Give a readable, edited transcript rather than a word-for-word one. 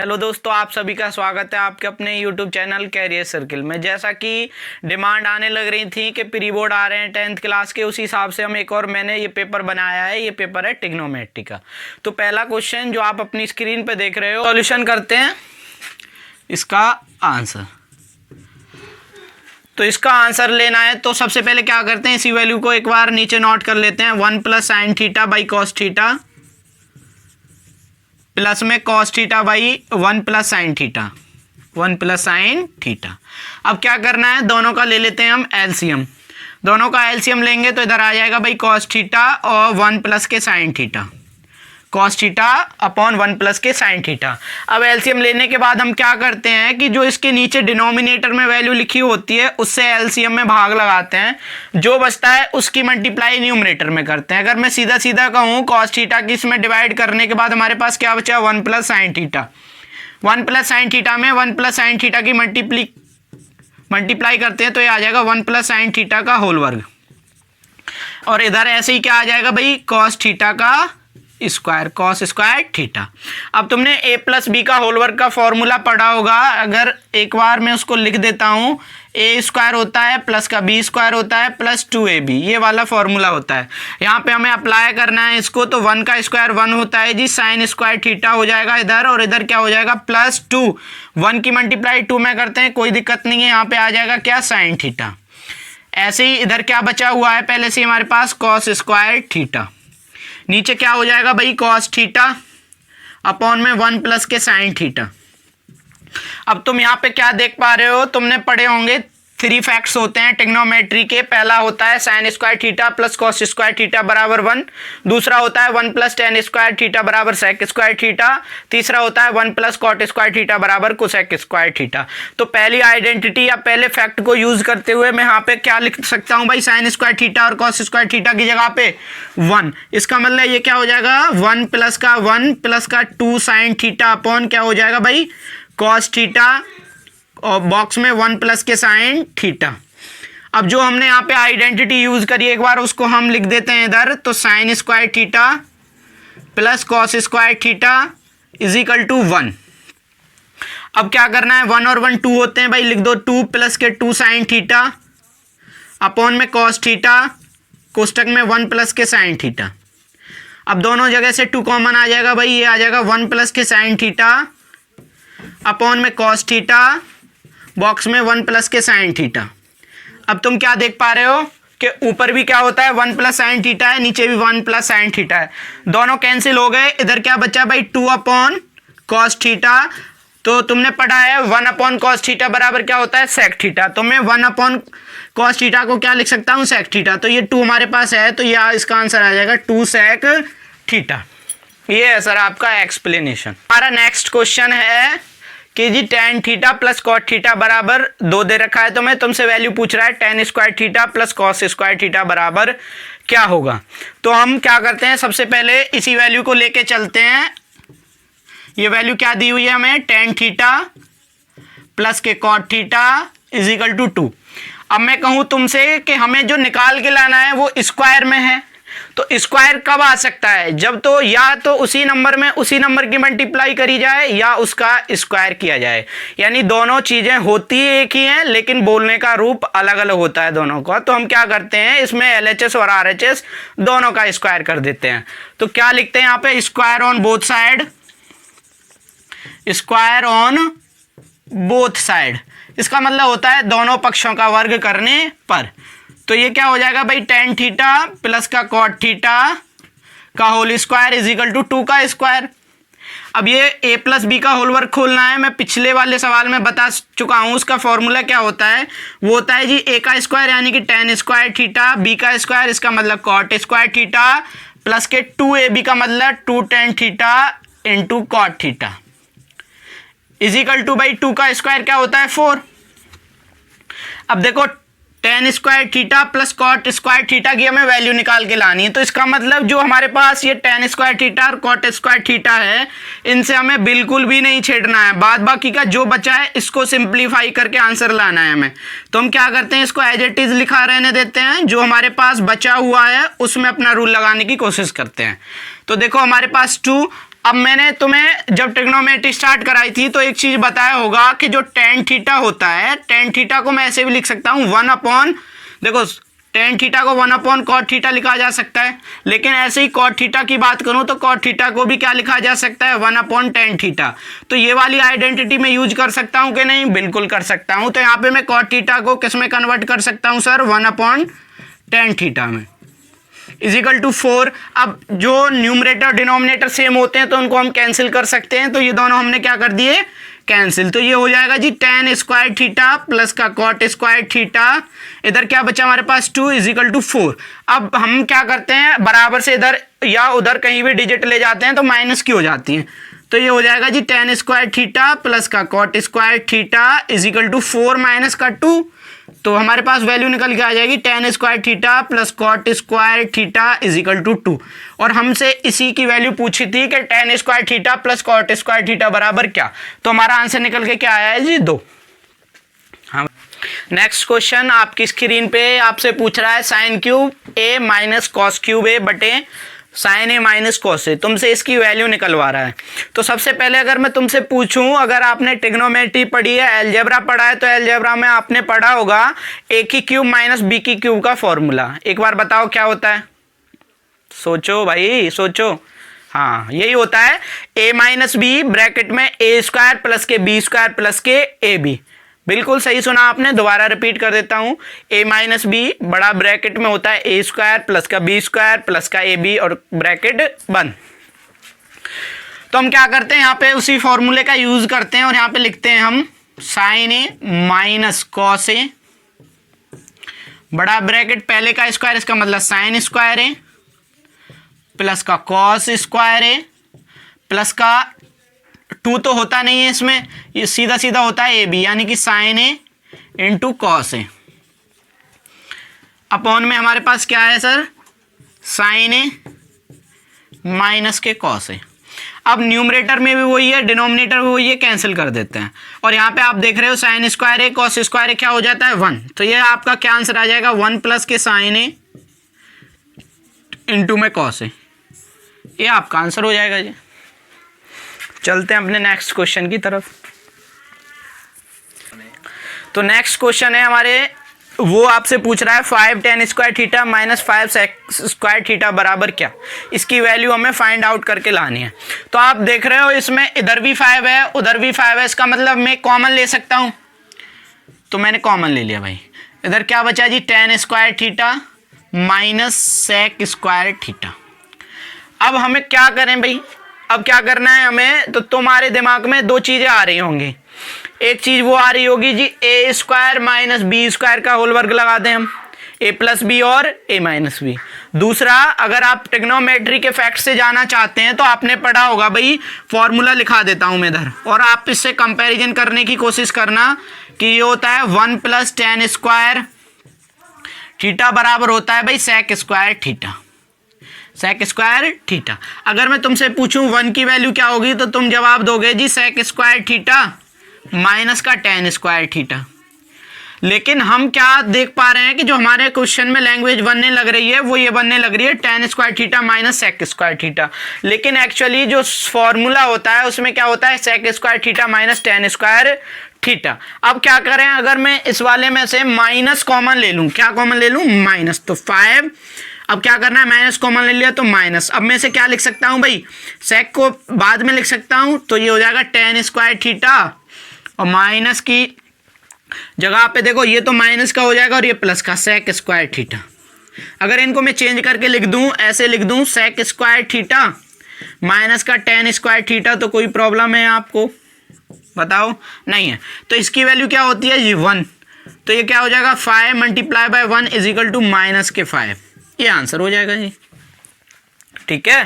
Hello दोस्तों, आप सभी का स्वागत है आपके अपने यूट्यूब चैनल कैरियर सर्किल में। जैसा कि डिमांड आने लग रही थी कि प्री बोर्ड आ रहे हैं 10th क्लास के, उसी हिसाब से हम एक और मैंने ये पेपर बनाया है। ये पेपर है ट्रिग्नोमेट्री का। तो पहला क्वेश्चन जो आप अपनी स्क्रीन पे देख रहे हो, सॉल्यूशन करते हैं इसका आंसर। तो इसका आंसर लेना है तो सबसे पहले क्या करते हैं, इसी वैल्यू को एक बार नीचे नोट कर लेते हैं। 1 + sin theta by cos theta plus में cos theta by 1 + sin theta, 1 + sin theta. अब क्या करना है, दोनों का ले लेते हैं हम एलसीएम। दोनों का एलसीएम लेंगे तो इधर आ जाएगा भाई कॉस थीटा और 1 + के sin theta, cos theta upon 1 + के sin थीटा। अब एलसीएम लेने के बाद हम क्या करते हैं कि जो इसके नीचे डिनोमिनेटर में वैल्यू लिखी होती है उससे एलसीएम में भाग लगाते हैं, जो बचता है उसकी मल्टीप्लाई न्यूमरेटर में करते हैं। अगर मैं सीधा सीधा कहूँ कॉस थीटा की इसमें डिवाइड करने के बाद हमारे पास क्या बचा, 1 + sin थीटा। 1 + sin थीटा में 1 + sin थीटा की मल्टीप्लाई करते हैं तो ये आ जाएगा 1 + sin थीटा का होल वर्ग। और इधर ऐसे ही क्या आ जाएगा भाई, कॉस थीटा का स्क्वायर, कॉस स्क्वायर थीटा। अब तुमने a + b का होल वर्ग का फॉर्मूला पढ़ा होगा, अगर एक बार मैं उसको लिख देता हूँ। a² होता है प्लस का b² होता है प्लस 2ab, ये वाला फॉर्मूला होता है। यहाँ पे हमें अप्लाई करना है इसको, तो 1 का स्क्वायर 1 होता है जी, sin स्क्वायर थीटा हो जाएगा इधर, और इधर क्या हो जाएगा +2। 1 की मल्टीप्लाई 2 में करते हैं, कोई दिक्कत नहीं है। यहाँ पे आ जाएगा क्या, sin थीटा। ऐसे ही इधर क्या बचा हुआ है पहले से हमारे पास, कॉस स्क्वायर थीटा। नीचे क्या हो जाएगा भाई, कॉस थीटा अपॉन में 1 + के sin थीटा। अब तुम यहाँ पे क्या देख पा रहे हो, तुमने पढ़े होंगे 3 फैक्ट्स होते हैं ट्रिग्नोमेट्री के। पहला होता है sin square theta plus cos square theta बराबर 1। दूसरा होता है 1 + tan स्क्वायर थीटा बराबर सेक स्क्वायर थीटा। तीसरा होता है 1 + कॉट स्क्वायर थीटा बराबर कोसेक स्क्वायर थीटा। तो पहली आइडेंटिटी या पहले फैक्ट को यूज करते हुए मैं यहाँ पे क्या लिख सकता हूँ भाई, sin स्क्वायर थीटा और कॉस स्क्वायर थीटा की जगह पे 1। इसका मतलब ये क्या हो जाएगा, 1 + का 1 + का 2 sin थीटा अपॉन क्या हो जाएगा भाई, कॉस थीटा, और बॉक्स में 1 + के sin थीटा। अब जो हमने यहाँ पे आइडेंटिटी यूज करी एक बार उसको हम लिख देते हैं इधर, तो sin square theta plus cos square theta = 1। अब क्या करना है, 1 और 1 2 होते हैं भाई, लिख दो 2 + के 2 sin थीटा अपॉन में कॉस थीटा, कोष्टक में 1 + के sin थीटा। अब दोनों जगह से 2 कॉमन आ जाएगा भाई, ये आ जाएगा 1 + के sin थीटा अपॉन में कॉस थीटा, बॉक्स में 1 + के sin थीटा। अब तुम क्या देख पा रहे हो कि ऊपर भी क्या होता है, 1 + sin थीटा है, नीचे भी 1 + sin थीटा है। दोनों कैंसिल हो गए, इधर क्या बचा भाई, 2 अपॉन कॉस थीटा। तो तुमने पढ़ा है 1 अपॉन कॉस थीटा बराबर क्या होता है, सेक थीटा। तो मैं 1 अपॉन कॉस थीटा को क्या लिख सकता हूँ, सेक थीटा। तो ये 2 हमारे पास है, तो ये इसका आंसर आ जाएगा 2 सेक थीटा। ये है सर आपका एक्सप्लेनेशन। हमारा नेक्स्ट क्वेश्चन है कि जी tan theta plus cot theta बराबर 2 दे रखा है, तो मैं तुमसे वैल्यू पूछ रहा है tan square theta plus cos square theta बराबर क्या होगा। तो हम क्या करते हैं, सबसे पहले इसी वैल्यू को लेके चलते हैं। ये वैल्यू क्या दी हुई है हमें, tan थीटा प्लस के कॉट थीटा = 2। अब मैं कहूँ तुमसे कि हमें जो निकाल के लाना है वो स्क्वायर में है, तो स्क्वायर कब आ सकता है, जब तो या तो उसी नंबर में उसी नंबर की मल्टीप्लाई करी जाए या उसका स्क्वायर किया जाए। यानी दोनों चीजें होती एक ही हैं लेकिन बोलने का रूप अलग अलग होता है दोनों का। तो हम क्या करते हैं, इसमें LHS और RHS दोनों का स्क्वायर कर देते हैं। तो क्या लिखते हैं यहाँ पे, square on both side, square on both side. इसका मतलब होता है दोनों पक्षों का वर्ग करने पर। तो ये क्या हो जाएगा भाई, tan थीटा प्लस का कॉट थीटा का होल स्क्वायर = 2 का स्क्वायर। अब ये a + b का होल वर्ग खोलना है। मैं पिछले वाले सवाल में बता चुका हूँ, उसका फॉर्मूला क्या होता है, वो होता है जी a का स्क्वायर यानी कि tan स्क्वायर थीटा, b का स्क्वायर इसका मतलब कॉट स्क्वायर थीटा, प्लस के 2ab का मतलब 2 tan थीटा × कॉट थीटा = भाई 2 का स्क्वायर क्या होता है, 4। अब देखो tan square theta plus cot square theta की हमें वैल्यू निकाल के लानी है, तो इसका मतलब जो हमारे पास ये tan स्क्वायर थीटा और कॉट स्क्वायर थीटा है, इनसे हमें बिल्कुल भी नहीं छेड़ना है। बाद बाकी का जो बचा है इसको सिंप्लीफाई करके आंसर लाना है हमें। तो हम क्या करते हैं, इसको एज इट इज लिखा रहने देते हैं, जो हमारे पास बचा हुआ है उसमें अपना रूल लगाने की कोशिश करते हैं। तो देखो हमारे पास 2 अब मैंने तुम्हें जब ट्रिग्नोमेट्री स्टार्ट कराई थी तो एक चीज़ बताया होगा कि जो टेन थीटा होता है, टेन थीटा को मैं ऐसे भी लिख सकता हूँ 1 अपॉन, देखो टेन थीटा को 1 अपॉन कॉट थीटा लिखा जा सकता है, लेकिन ऐसे ही कॉट थीटा की बात करूँ तो कॉट थीटा को भी क्या लिखा जा सकता है 1 अपॉन टेन थीटा। तो ये वाली आइडेंटिटी मैं यूज कर सकता हूँ कि नहीं, बिल्कुल कर सकता हूँ। तो यहाँ पे मैं कॉट थीटा को किस में कन्वर्ट कर सकता हूँ सर, 1 अपॉन टेन थीटा में, इजिकल टू 4। अब जो न्यूमरेटर डिनोमिनेटर सेम होते हैं तो उनको हम कैंसिल कर सकते हैं, तो ये दोनों हमने क्या कर दिए, कैंसिल। तो ये हो जाएगा जी टेन स्क्वायर थीटा प्लस का कॉट स्क्वायर थीटा, इधर क्या बचा हमारे पास 2 इजिकल टू 4। अब हम क्या करते हैं, बराबर से इधर या उधर कहीं भी डिजिट ले जाते हैं तो माइनस की हो जाती है। तो ये हो जाएगा जी टेन स्क्वायर थीटा प्लस का cot square theta is equal to 4 minus का 2। तो हमारे पास वैल्यू निकल के आ जाएगी tan square theta plus cot square theta is equal to 2। और हमसे इसी की वैल्यू पूछी थी कि tan square theta plus cot square theta बराबर क्या, तो हमारा आंसर निकल के क्या आया है जी 2। हाँ, नेक्स्ट क्वेश्चन आपकी स्क्रीन पे आपसे पूछ रहा है साइन क्यूब ए माइनस कॉस क्यूब ए बटे sign A minus cos A, तुमसे इसकी वैल्यू निकलवा रहा है। तो सबसे पहले अगर मैं तुमसे पूछूं, अगर आपने ट्रिग्नोमेट्री पढ़ी है, अलजेब्रा पढ़ा है, तो अलजेब्रा में आपने पढ़ा होगा ए की क्यूब माइनस बी की क्यूब का फॉर्मूला। एक बार बताओ क्या होता है, सोचो भाई सोचो। हाँ, यही होता है ए माइनस बी ब्रैकेट में ए स्क्वायर प्लस के बी स्क्वायर प्लस के ए बी। बिल्कुल सही सुना आपने, दोबारा रिपीट कर देता हूं, ए माइनस बी बड़ा ब्रैकेट में होता है ए स्क्वायर प्लस का बी स्क्वायर प्लस का ए बी और ब्रैकेट बंद। तो हम क्या करते हैं, यहाँ पे उसी फॉर्मूले का यूज करते हैं और यहाँ पे लिखते हैं हम sign A minus cos A, बड़ा ब्रैकेट पहले का स्क्वायर, इसका मतलब साइन स्क्वायर ए प्लस का कॉस स्क्वायर ए प्लस का 2 तो होता नहीं है इसमें, ये सीधा सीधा होता है ए बी, यानी कि sign A into cos A, upon में हमारे पास क्या है सर, साइन ए माइनस के कॉस ए। अब न्यूमरेटर में भी वही है, डिनोमिनेटर भी वही है, कैंसिल कर देते हैं। और यहाँ पे आप देख रहे हो साइन स्क्वायर ए कॉस स्क्वायर ए क्या हो जाता है 1, तो ये आपका क्या आंसर आ जाएगा 1 प्लस के साइन ए इंटू में कॉस ए, ये आपका आंसर हो जाएगा जी। चलते हैं अपने नेक्स्ट क्वेश्चन की तरफ। तो नेक्स्ट क्वेश्चन है हमारे, वो आपसे पूछ रहा है 5 tan square theta minus 5 sec square theta बराबर क्या, इसकी वैल्यू हमें फाइंड आउट करके लानी है। तो आप देख रहे हो इसमें इधर भी 5 है उधर भी 5 है, इसका मतलब मैं कॉमन ले सकता हूं, तो मैंने कॉमन ले लिया भाई। इधर क्या बचा जी tan square theta minus sec square theta. अब हमें क्या करें भाई, अब क्या करना है हमें, तो तुम्हारे दिमाग में 2 चीजें आ रही होंगी। एक चीज वो आ रही होगी जी ए स्क्वायर माइनस बी स्क्वायर का होल वर्ग लगा दें हम, ए प्लस बी और ए माइनस बी। दूसरा, अगर आप ट्रिग्नोमेट्री के फैक्ट से जाना चाहते हैं तो आपने पढ़ा होगा भाई, फॉर्मूला लिखा देता हूं मैं इधर, और आप इससे कंपैरिजन करने की कोशिश करना कि ये होता है 1 प्लस tan स्क्वायर थीटा बराबर होता है भाई sec square theta, sec square theta. अगर मैं तुमसे पूछूं 1 की वैल्यू क्या होगी, तो तुम जवाब दोगे जी sec स्क्वायर थीटा माइनस का tan स्क्वायर थीटा। लेकिन हम क्या देख पा रहे हैं कि जो हमारे क्वेश्चन में लैंग्वेज बनने लग रही है वो ये बनने लग रही है tan square theta minus sec square theta, लेकिन एक्चुअली जो फॉर्मूला होता है उसमें क्या होता है sec square theta minus tan square theta. अब क्या करें, अगर मैं इस वाले में से माइनस कॉमन ले लूं, क्या कॉमन ले लूं, माइनस, तो 5। अब क्या करना है, माइनस कॉमन ले लिया तो माइनस। अब मैं से क्या लिख सकता हूं भाई, sec को बाद में लिख सकता हूं, तो ये हो जाएगा tan स्क्वायर थीटा और माइनस की जगह पे देखो ये तो माइनस का हो जाएगा और ये प्लस का sec स्क्वायर थीटा। अगर इनको मैं चेंज करके लिख दूं, ऐसे लिख दूं sec स्क्वायर थीटा माइनस का tan स्क्वायर थीटा, तो कोई प्रॉब्लम है आपको, बताओ, नहीं है। तो इसकी वैल्यू क्या होती है जी 1, तो ये क्या हो जाएगा 5 multiply by 1 is equal to minus के 5, ये आंसर हो जाएगा जी, ठीक है।